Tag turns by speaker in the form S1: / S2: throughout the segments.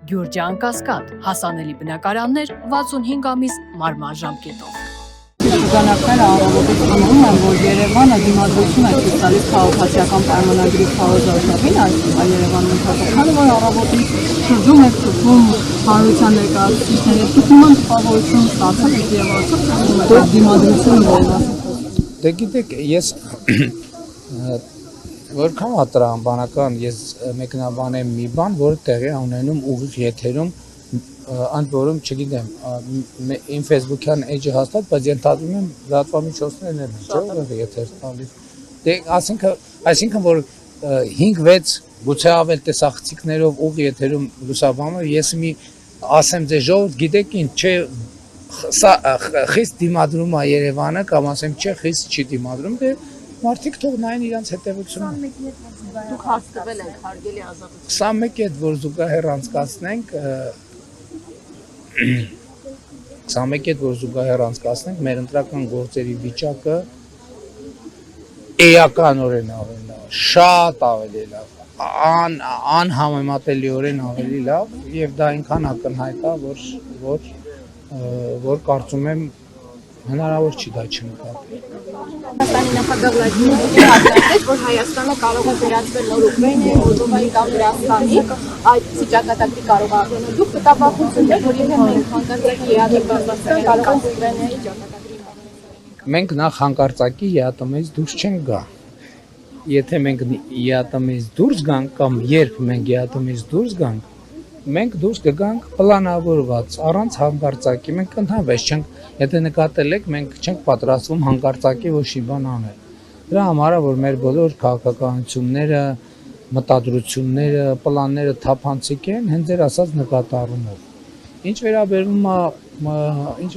S1: Գյուրջան Կասկադ, հասանելի բնակարաններ 65 ամիս մարման ժամկետով։
S2: Շրջանակները առավոտից խմում են, որ Երևանը դիմադրություն է ցույց տալիս քաղաքացիական պայմանագրի քարոզարշավին, այսինքն Երևանում ընթացքանը, որ առավոտից շրջում է թվում հանրության ներկայացուցիչների տուգման տպավորություն ստացել եւ արդյոք դիմադրությունը Երևանում։
S3: Դե գիտեք, ես որքան տրամաբանական ես մեկնաբանեմ մի բան, որը տեղի ունենում ուղիղ եթերում, ընդ որում, չգիտեմ, իմ Facebook-յան էջը հաստատ, բայց ենթադրում եմ լրատվամիջոցներն են, չէ՞, որ եթեր տալիս։ Դե այսինքն որ 5-6 գուցե ավել տեսախցիկներով ուղիղ եթերում լուսաբանում, ես մի ասեմ ձեզ ժողովուրդ, գիտեք ինչ, չէ, սա խիստ դիմադրում է Երևանը, կամ ասեմ, չէ, խիստ չի դիմադրում, դե մարդիկ թող նայեն իրանց հետևությունը։
S2: 21 դուք հաստատվել եք հարգելի ազատություն։
S3: 21 հետ որ զուգահեռ անցկացնենք, 21 հետ որ զուգահեռ անցկացնենք, մեր ընտրական գործերի վիճակը էականորեն ավելի լավ, շատ ավելի լավ, անհամեմատելիորեն ավելի լավ, եւ դա այնքան ակնհայտ է, որ կարծում եմ հնարավոր չի դա չնկատել։
S4: Հայաստանի նախագահ Վլադիմիր Պուտինը հաստատեց, որ Հայաստանը կարող է վերածվել նոր Ուկրաինայի, Մոլդովայի կամ Վրաստանի, այդ ճակատագրի կարող է առնել։ Դուք կտապախություն եք, որ եթե մենք հանկարծակի ԵԱՏՄ-ից կարող ենք Ուկրաինայի ճակատագրի առնել։
S3: Մենք նախ հանկարծակի ԵԱՏՄ-ից դուրս չենք գա։ Եթե մենք ԵԱՏՄ-ից դուրս գանք կամ երբ մենք ԵԱՏՄ-ից դուրս գանք, մենք դուրս կգանք պլանավորված, առանց հանկարծակի, մենք ընդհանրապես չենք, եթե նկատել եք, մենք չենք պատրաստվում հանկարծակի ոչ մի բան անել։ Դրա համար է, որ մեր բոլոր քաղաքականությունները, մտադրությունները, պլանները թափանցիկ են, հենց ձեր ասած նկատառումով։ Ինչ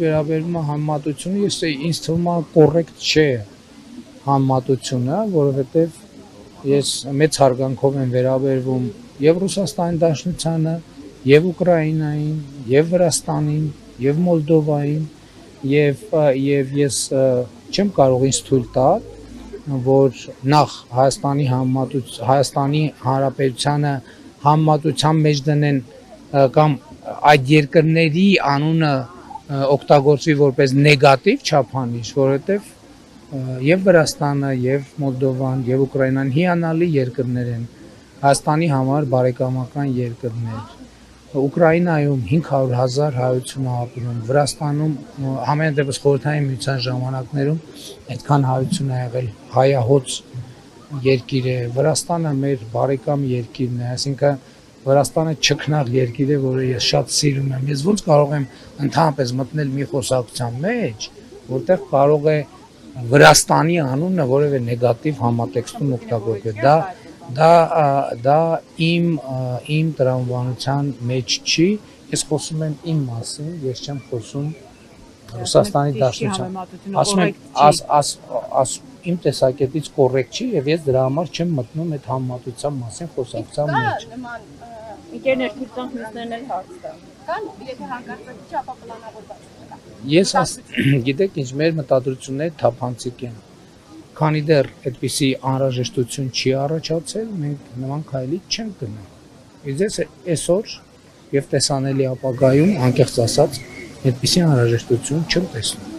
S3: վերաբերում է համեմատությունը, ինձ թվում է կոռեկտ չէ համեմատությունը, որովհետև ես մեծ հարգանքով եմ վերաբերվում եւ Ռուսաստանի Դաշնությանը, եւ Ուկրաինային, եւ Վրաստանին, եւ Մոլդովային, եւ ես չեմ կարող ինձ թույլ տալ, որ նախ Հայաստանի Հանրապետությանը համեմատության մեջ դնեն կամ այդ երկրների անունը օգտագործվի որպես նեգատիվ չափանիշ, որովհետեւ եւ Վրաստանը, եւ Մոլդովան, եւ Ուկրաինան հիանալի երկրներ են, Հայաստանի համար բարեկամական երկրներ։ Ուկրաինայում 500,000 հայություն ապրում, Վրաստանում համենայն դեպս խորհրդային միության ժամանակներում այդքան հայություն ա եղել, հայահոց երկիր է, Վրաստանը մեր բարեկամ երկիրն է, այսինքն Վրաստանը չքնաղ երկիր է, որը ես շատ սիրում եմ, ես ոնց կարող եմ ընդհանրապես մտնել մի խոսակցության մեջ, որտեղ կարող է Վրաստանի անունը որևէ նեգատիվ համատեքստում օգտագործել, դա իմ տրամաբանության մեջ չի, ես խոսում եմ իմ մասին, ես չեմ խոսում Ռուսաստանի Դաշնության, ասում եմ, իմ տեսակետից կոռեկտ չի եւ ես դրա համար չեմ մտնում այդ համեմատության մասին խոսակցության մեջ։
S4: Ընկերներ թույլ տանք մյուսներն էլ հարց տան։ Կան, եթե հանկարծակի չի, ապա պլանավորված չկա։
S3: Ես գիտեք ինչ, մեր մտադրությունները թափանցիկ են։ Քանի դեռ այդպիսի անհրաժեշտություն չի առաջացել, մենք նման քայլի չենք գնա։ Իսկ այսօր եւ տեսանելի ապագայում անկեղծ ասած այդպիսի անհրաժեշտություն չեմ տեսնում։